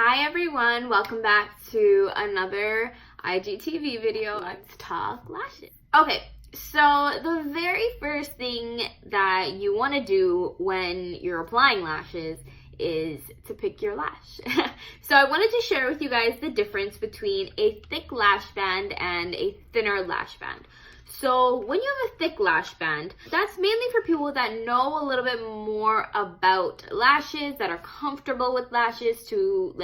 Hi everyone, welcome back to another IGTV video. Let's talk lashes. Okay, so the very first thing that you want to do when you're applying lashes is to pick your lash. So I wanted to share with you guys the difference between a thick lash band and a thinner lash band. So when you have a thick lash band, that's mainly for people that know a little bit more about lashes, that are comfortable with lashes, to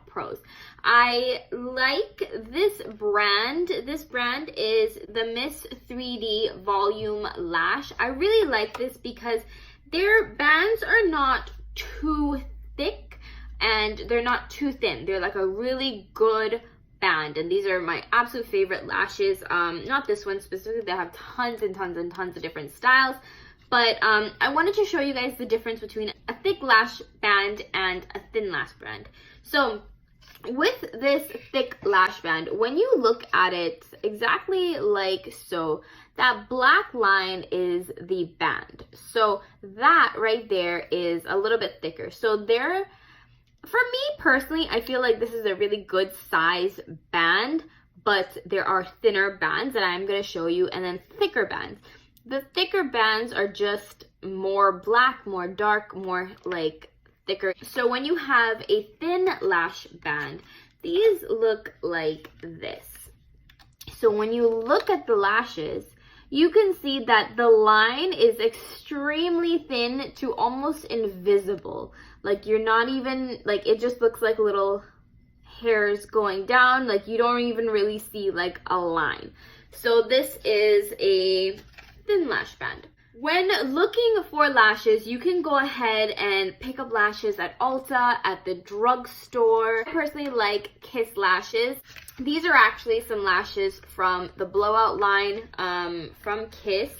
pros. I like this brand. This brand is the Miss 3D Volume Lash. I really like this because their bands are not too thick and they're not too thin. They're like a really good band, and these are my absolute favorite lashes. Not this one specifically, they have tons and tons and tons of different styles, but I wanted to show you guys the difference between a thick lash band and a thin lash band. So with this thick lash band, when you look at it exactly like so, that black line is the band. So that right there is a little bit thicker. So for me personally, I feel like this is a really good size band, but there are thinner bands that I'm going to show you, and then thicker bands. The thicker bands are just more black, more dark, more like thicker. So when you have a thin lash band, these look like this. So when you look at the lashes, you can see that the line is extremely thin to almost invisible. Like you're not even, like it just looks like little hairs going down. Like you don't even really see like a line. So this is a thin lash band. When looking for lashes, you can go ahead and pick up lashes at Ulta, at the drugstore. I personally like Kiss lashes. These are actually some lashes from the Blowout line from Kiss,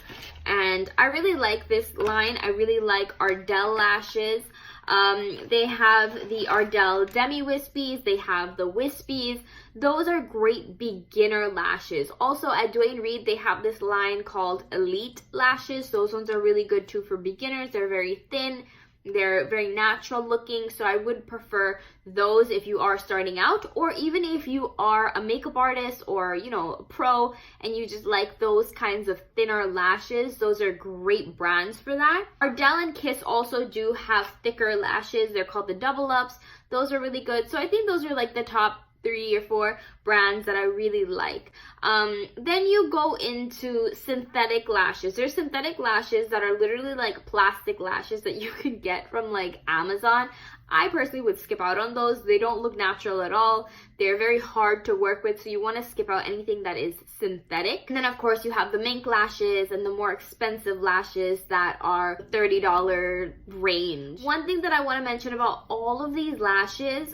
and I really like this line. I really like Ardell lashes. They have the Ardell Demi Wispies, they have the Wispies. Those are great beginner lashes. Also at Duane Reade, they have this line called Elite lashes. Those ones are really good too for beginners. They're very thin, they're very natural looking, so I would prefer those if you are starting out, or even if you are a makeup artist or a pro and you just like those kinds of thinner lashes. Those are great brands for that. Ardell and Kiss also do have thicker lashes. They're called the Double Ups. Those are really good. So I think those are like the top 3 or 4 brands that I really like. Then you go into synthetic lashes. There's synthetic lashes that are literally like plastic lashes that you could get from like Amazon. I personally would skip out on those. They don't look natural at all. They're very hard to work with, so you want to skip out anything that is synthetic. And then of course you have the mink lashes and the more expensive lashes that are $30 range. One thing that I want to mention about all of these lashes,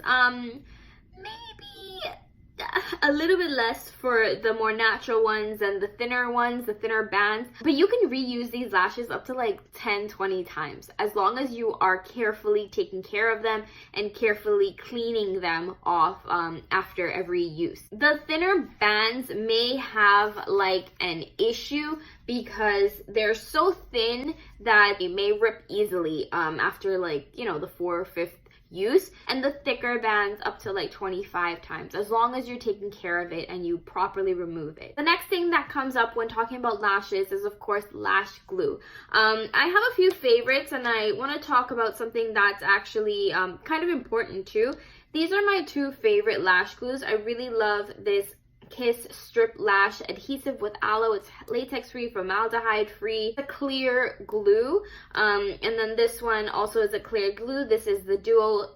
a little bit less for the more natural ones and the thinner ones, the thinner bands, but you can reuse these lashes up to like 10-20 times as long as you are carefully taking care of them and carefully cleaning them off after every use. The thinner bands may have like an issue because they're so thin that they may rip easily after like the 4th or 5th use, and the thicker bands up to like 25 times, as long as you're taking care of it and you properly remove it. The next thing that comes up when talking about lashes is of course lash glue. I have a few favorites, and I want to talk about something that's actually kind of important too. These are my 2 favorite lash glues. I really love this Kiss Strip Lash Adhesive with Aloe. It's latex free, formaldehyde free, a clear glue. And then this one also is a clear glue. This is the Duo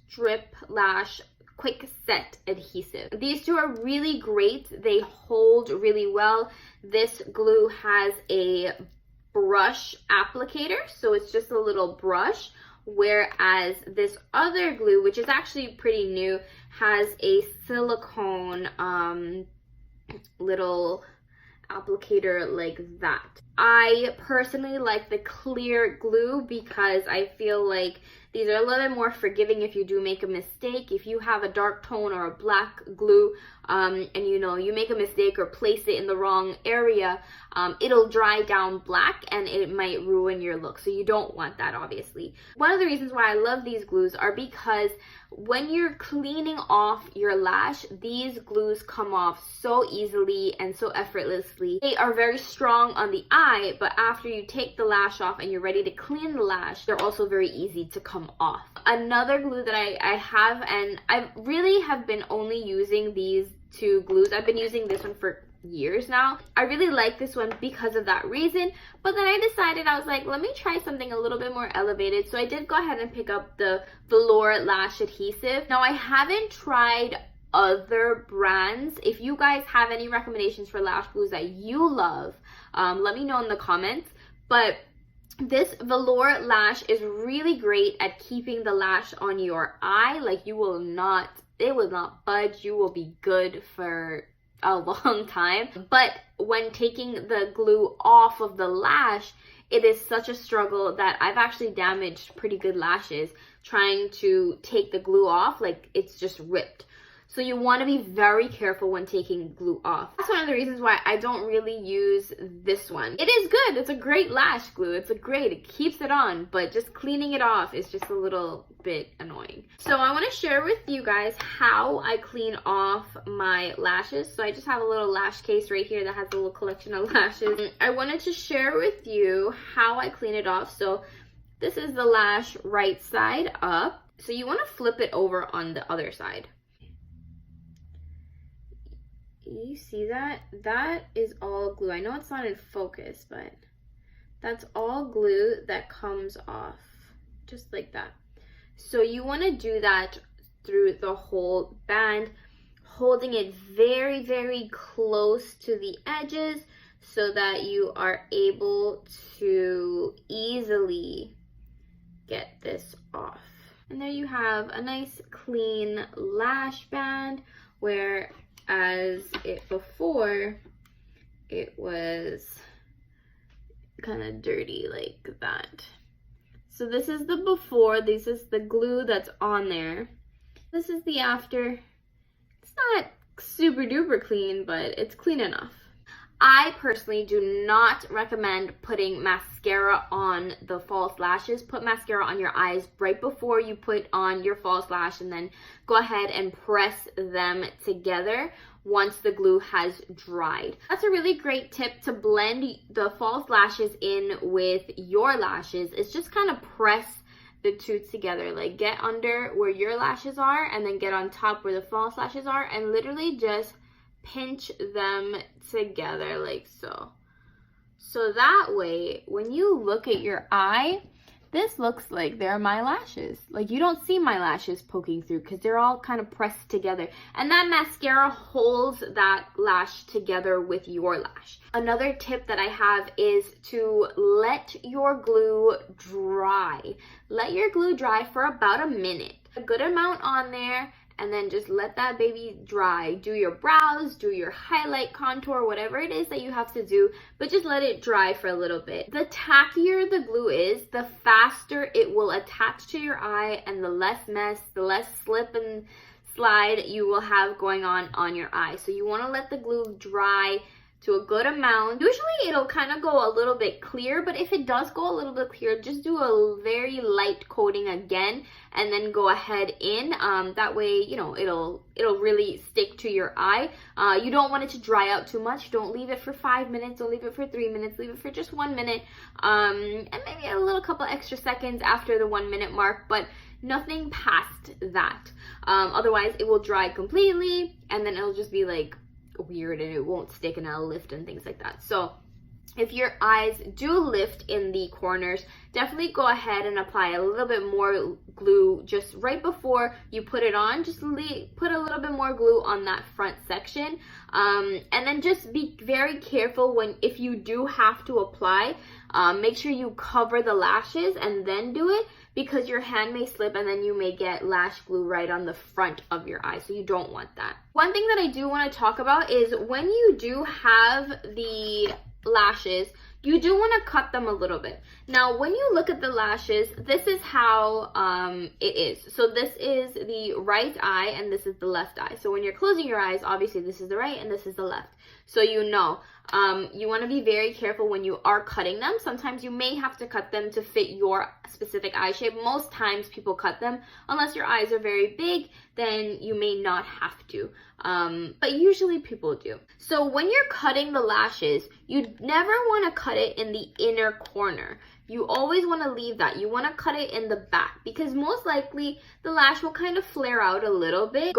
Strip Lash Quick Set Adhesive. These 2 are really great. They hold really well. This glue has a brush applicator, so it's just a little brush, whereas this other glue, which is actually pretty new, has a silicone little applicator like that. I personally like the clear glue because I feel like these are a little bit more forgiving if you do make a mistake. If you have a dark tone or a black glue, and you know, you make a mistake or place it in the wrong area, it'll dry down black and it might ruin your look. So you don't want that, obviously. One of the reasons why I love these glues are because when you're cleaning off your lash, these glues come off so easily and so effortlessly. They are very strong on the eye, but after you take the lash off and you're ready to clean the lash, they're also very easy to come off. Another glue that I have, and I really have been only using these two glues. I've been using this one for years now. I really like this one because of that reason, but then I decided, I was like, let me try something a little bit more elevated. So I did go ahead and pick up the Velour Lash Adhesive. Now I haven't tried other brands. If you guys have any recommendations for lash glues that you love, let me know in the comments. But this Velour Lash is really great at keeping the lash on your eye. Like, it will not budge. You will be good for a long time. But when taking the glue off of the lash, it is such a struggle that I've actually damaged pretty good lashes trying to take the glue off. Like, it's just ripped. So you want to be very careful when taking glue off. That's one of the reasons why I don't really use this one. It is good. It's a great lash glue. It keeps it on, but just cleaning it off is just a little bit annoying. So I want to share with you guys how I clean off my lashes. So I just have a little lash case right here that has a little collection of lashes. I wanted to share with you how I clean it off. So this is the lash right side up. So you want to flip it over on the other side. You see that? That is all glue. I know it's not in focus, but that's all glue that comes off, just like that. So you want to do that through the whole band, holding it very, very close to the edges so that you are able to easily get this off. And there you have a nice clean lash band, where before it was kind of dirty like that. So this is the before, this is the glue that's on there. This is the after. It's not super duper clean, but it's clean enough. I personally do not recommend putting mascara on the false lashes. Put mascara on your eyes right before you put on your false lash, and then go ahead and press them together once the glue has dried. That's a really great tip to blend the false lashes in with your lashes. It's just kind of press the two together, like get under where your lashes are and then get on top where the false lashes are, and literally just pinch them together like so. So that way, when you look at your eye, this looks like they're my lashes. Like, you don't see my lashes poking through because they're all kind of pressed together. And that mascara holds that lash together with your lash. Another tip that I have is to let your glue dry. Let your glue dry for about a minute. A good amount on there, and then just let that baby dry. Do your brows, do your highlight, contour, whatever it is that you have to do, but just let it dry for a little bit. The tackier the glue is, the faster it will attach to your eye, and the less mess, the less slip and slide you will have going on your eye. So you want to let the glue dry to a good amount. Usually it'll kind of go a little bit clear, but if it does go a little bit clear, just do a very light coating again and then go ahead in. That way, you know, it'll really stick to your eye. You don't want it to dry out too much. Don't leave it for 5 minutes, don't leave it for 3 minutes, leave it for just 1 minute, and maybe a little couple extra seconds after the 1 minute mark, but nothing past that. Otherwise it will dry completely, and then it'll just be like weird and it won't stick and it'll lift and things like that. So if your eyes do lift in the corners, definitely go ahead and apply a little bit more glue just right before you put it on. Just put a little bit more glue on that front section, and then just be very careful if you do have to apply. Make sure you cover the lashes and then do it, because your hand may slip and then you may get lash glue right on the front of your eye, so you don't want that. One thing that I do want to talk about is when you do have the lashes, you do want to cut them a little bit. Now, when you look at the lashes, this is how it is. So this is the right eye and this is the left eye. So when you're closing your eyes, obviously this is the right and this is the left. So you know, you want to be very careful when you are cutting them. Sometimes you may have to cut them to fit your specific eye shape. Most times people cut them, unless your eyes are very big, then you may not have to. But usually people do. So when you're cutting the lashes, you never want to cut it in the inner corner. You always want to leave that. You want to cut it in the back because most likely the lash will kind of flare out a little bit.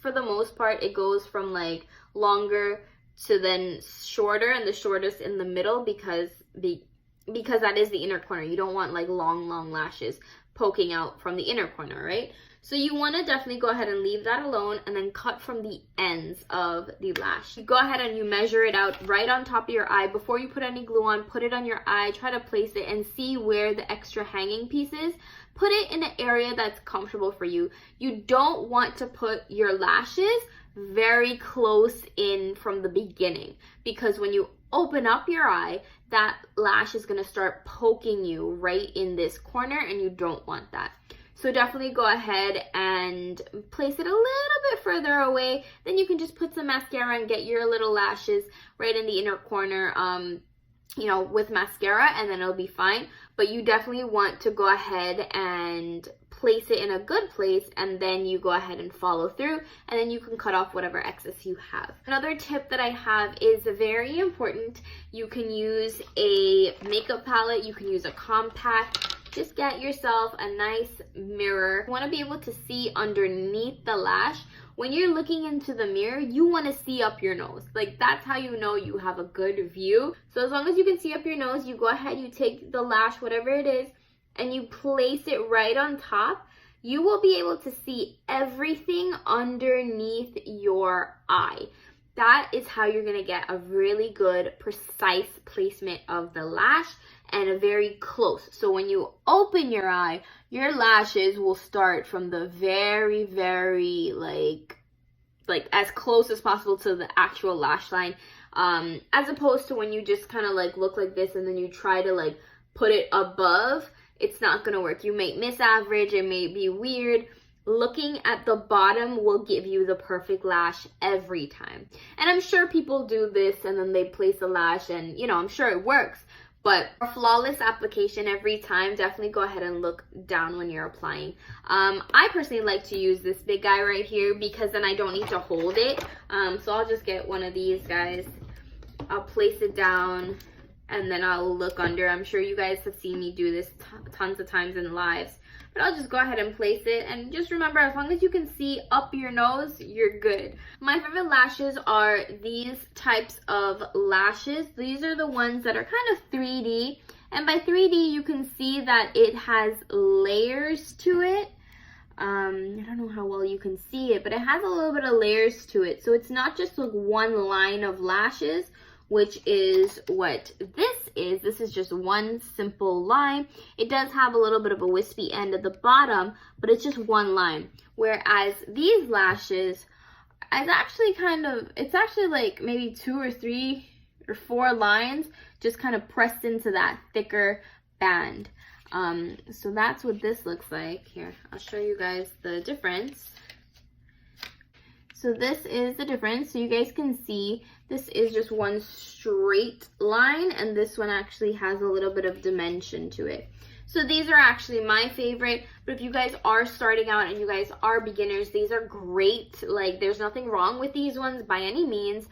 For the most part, it goes from like longer to then shorter, and the shortest in the middle because that is the inner corner. You don't want like long lashes poking out from the inner corner, right? So you want to definitely go ahead and leave that alone and then cut from the ends of the lash. You go ahead and you measure it out right on top of your eye. Before you put any glue on, put it on your eye, try to place it and see where the extra hanging piece is. Put it in an area that's comfortable for you. You don't want to put your lashes very close in from the beginning because when you open up your eye, that lash is going to start poking you right in this corner and you don't want that. So definitely go ahead and place it a little bit further away. Then you can just put some mascara and get your little lashes right in the inner corner, you know, with mascara, and then it'll be fine. But you definitely want to go ahead and place it in a good place, and then you go ahead and follow through, and then you can cut off whatever excess you have. Another tip that I have is very important. You can use a makeup palette, you can use a compact. Just get yourself a nice mirror. You want to be able to see underneath the lash. When you're looking into the mirror, you want to see up your nose. Like, that's how you know you have a good view. So as long as you can see up your nose, you go ahead, you take the lash, whatever it is, and you place it right on top. You will be able to see everything underneath your eye. That is how you're going to get a really good, precise placement of the lash and a very close. So when you open your eye, your lashes will start from the very, like as close as possible to the actual lash line, as opposed to when you just kind of like look like this and then you try to like put it above. It's not going to work. You may misaverage, it may be weird. Looking at the bottom will give you the perfect lash every time. And I'm sure people do this and then they place a lash and, you know, I'm sure it works. But for flawless application every time, definitely go ahead and look down when you're applying. I personally like to use this big guy right here because then I don't need to hold it. So I'll just get one of these guys. I'll place it down and then I'll look under. I'm sure you guys have seen me do this tons of times in lives. But I'll just go ahead and place it. And just remember, as long as you can see up your nose, you're good. My favorite lashes are these types of lashes. These are the ones that are kind of 3D. And by 3D, you can see that it has layers to it. I don't know how well you can see it, but it has a little bit of layers to it. So it's not just like one line of lashes, which is what this is. This is just one simple line. It does have a little bit of a wispy end at the bottom, but it's just one line. Whereas these lashes is actually it's actually like maybe 2 or 3 or 4 lines just kind of pressed into that thicker band. So that's what this looks like. Here, I'll show you guys the difference. So this is the difference. So you guys can see this is just one straight line and this one actually has a little bit of dimension to it. So these are actually my favorite, but if you guys are starting out and you guys are beginners, these are great. Like, there's nothing wrong with these ones by any means.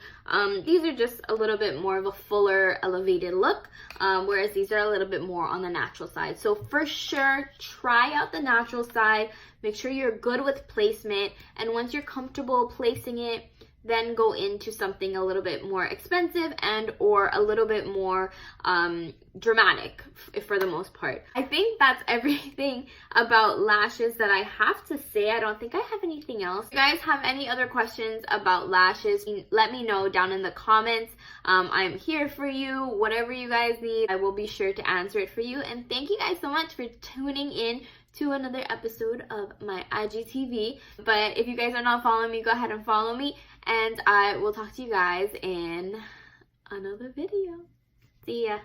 These are just a little bit more of a fuller, elevated look, whereas these are a little bit more on the natural side. So for sure, try out the natural side. Make sure you're good with placement, and once you're comfortable placing it, then go into something a little bit more expensive and or a little bit more dramatic for the most part. I think that's everything about lashes that I have to say. I don't think I have anything else. If you guys have any other questions about lashes, let me know down in the comments. I'm here for you. Whatever you guys need, I will be sure to answer it for you. And thank you guys so much for tuning in to another episode of my IGTV. But if you guys are not following me, go ahead and follow me, and I will talk to you guys in another video. See ya.